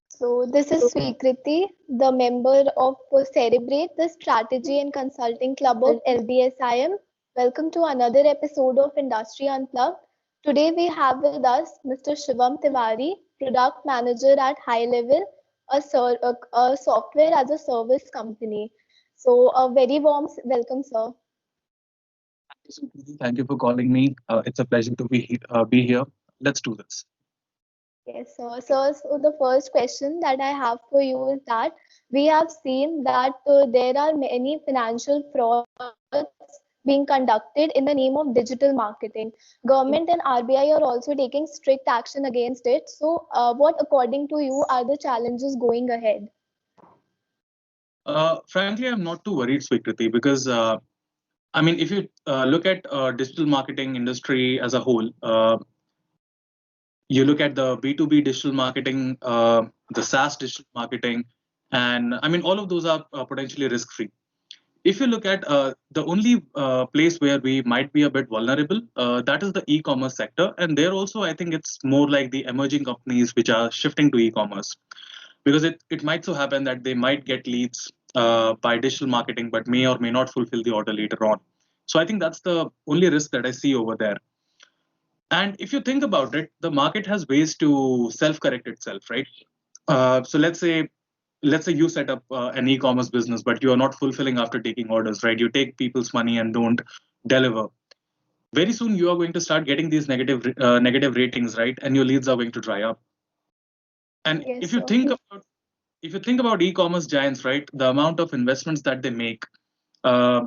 So this is Sweekriti, the member of Cerebrate, the Strategy and Consulting Club of LBSIM. Welcome to another episode of Industry Unplugged. Today we have with us Mr. Shivam Tiwari, Product Manager at High Level, a software as a service company. So a very warm welcome, sir. Thank you for calling me. It's a pleasure to be here. Let's do this. Yes, so the first question that I have for you is that we have seen that there are many financial frauds being conducted in the name of digital marketing. Government and RBI are also taking strict action against it. So, what, according to you, are the challenges going ahead? Frankly, I'm not too worried, Swikriti, because I mean, if you look at digital marketing industry as a whole, you look at the B2B digital marketing, the SaaS digital marketing, and I mean, all of those are potentially risk-free. If you look at the only place where we might be a bit vulnerable, that is the e-commerce sector. And there also, I think it's more like the emerging companies which are shifting to e-commerce because it might so happen that they might get leads by digital marketing, but may or may not fulfill the order later on. So I think that's the only risk that I see over there. And if you think about it, the market has ways to self-correct itself, right? So let's say you set up an e-commerce business, but you are not fulfilling after taking orders, right? You take people's money and don't deliver. Very soon you are going to start getting these negative ratings, right? And your leads are going to dry up. And Yes, if you sir. think about e-commerce giants, right, the amount of investments that they make uh,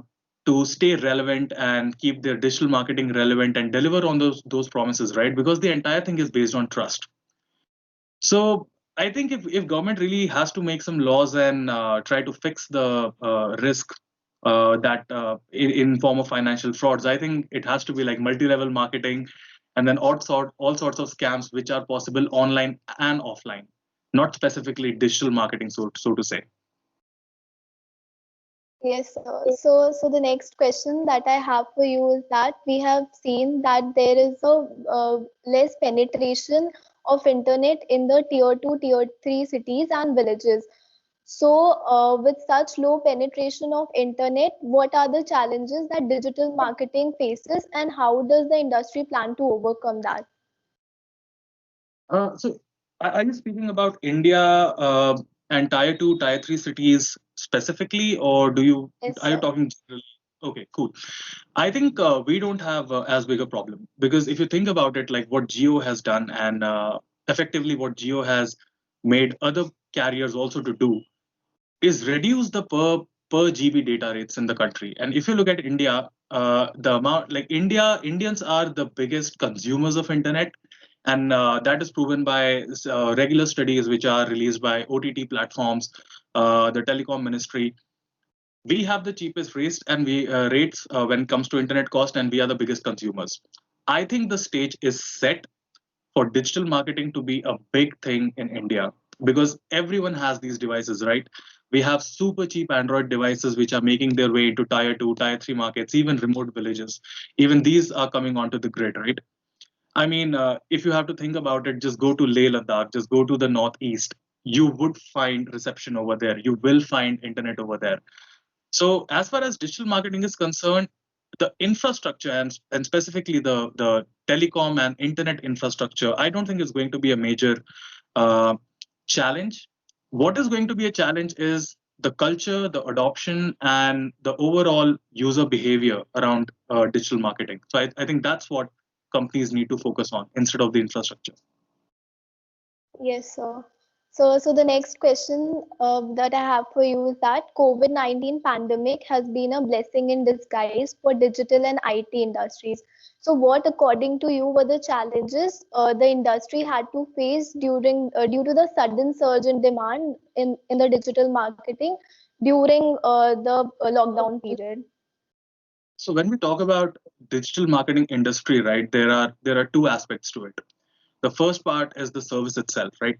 to stay relevant and keep their digital marketing relevant and deliver on those promises, right? Because the entire thing is based on trust. So I think if government really has to make some laws and try to fix the risk that in form of financial frauds, I think it has to be like multi-level marketing, and then all sorts of scams which are possible online and offline, not specifically digital marketing, so to say. Yes, sir. So the next question that I have for you is that we have seen that there is a less penetration of internet in the tier 2, tier 3 cities and villages. So, with such low penetration of internet, what are the challenges that digital marketing faces, and how does the industry plan to overcome that? So are you speaking about India and tier 2, tier 3 cities specifically, or Yes, are you sir. talking generally? Okay, cool. I think we don't have as big a problem because if you think about it, like what Geo has done and effectively what Geo has made other carriers also to do is reduce the per GB data rates in the country. And if you look at India, the amount like Indians are the biggest consumers of internet, and that is proven by regular studies which are released by OTT platforms, the telecom ministry. We have the cheapest rates and we rates when it comes to internet cost, and we are the biggest consumers. I think the stage is set for digital marketing to be a big thing in India because everyone has these devices, right? We have super cheap Android devices which are making their way into tier 2, tier 3 markets, even remote villages. Even these are coming onto the grid, right? I mean, if you have to think about it, just go to Leh Ladakh, just go to the northeast. You would find reception over there. You will find internet over there. So as far as digital marketing is concerned, the infrastructure and specifically the telecom and internet infrastructure, I don't think is going to be a major uh, challenge. What is going to be a challenge is the culture, the adoption, and the overall user behavior around digital marketing. So I think that's what companies need to focus on instead of the infrastructure. Yes, sir. So the next question that I have for you is that COVID-19 pandemic has been a blessing in disguise for digital and IT industries. So what, according to you, were the challenges the industry had to face due to the sudden surge in demand in the digital marketing during the lockdown period? So when we talk about digital marketing industry, right, there are two aspects to it. The first part is the service itself, right?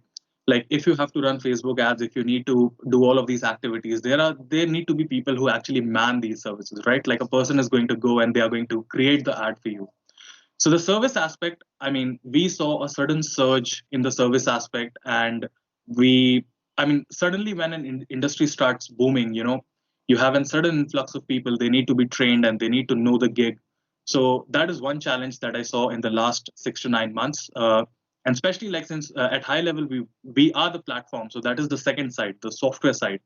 Like if you have to run Facebook ads, if you need to do all of these activities, there need to be people who actually man these services, right? Like a person is going to go and they are going to create the ad for you. So the service aspect, I mean, we saw a sudden surge in the service aspect, and suddenly when an industry starts booming, you have a sudden influx of people. They need to be trained and they need to know the gig. So that is one challenge that I saw in the last 6 to 9 months. And especially like since at high level, we are the platform. So that is the second side, the software side.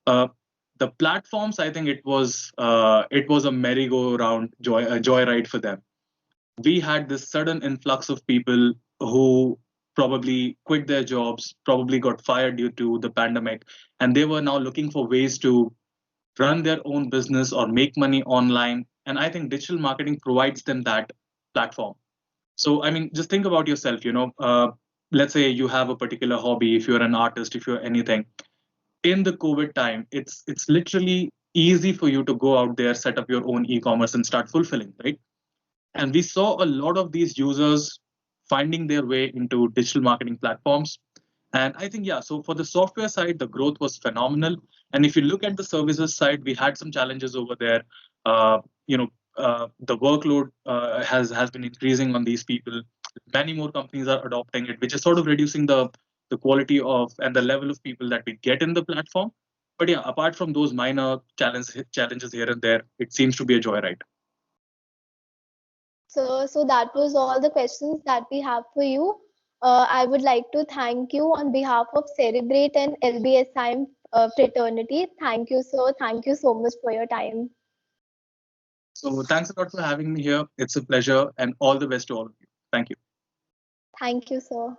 The platforms, I think it was a merry-go-round joyride for them. We had this sudden influx of people who probably quit their jobs, probably got fired due to the pandemic, and they were now looking for ways to run their own business or make money online. And I think digital marketing provides them that platform. So, just think about yourself, let's say you have a particular hobby, if you're an artist, if you're anything. In the COVID time, it's literally easy for you to go out there, set up your own e-commerce and start fulfilling, right? And we saw a lot of these users finding their way into digital marketing platforms. And I think, yeah, so for the software side, the growth was phenomenal. And if you look at the services side, we had some challenges over there. Uh, the workload has been increasing on these people. Many more companies are adopting it, which is sort of reducing the quality of and the level of people that we get in the platform. But yeah, apart from those minor challenges here and there, it seems to be a joyride. So that was all the questions that we have for you. I would like to thank you on behalf of Cerebrate and LBSI fraternity. Thank you, sir. Thank you so much for your time. So thanks a lot for having me here. It's a pleasure, and all the best to all of you. Thank you. Thank you, sir.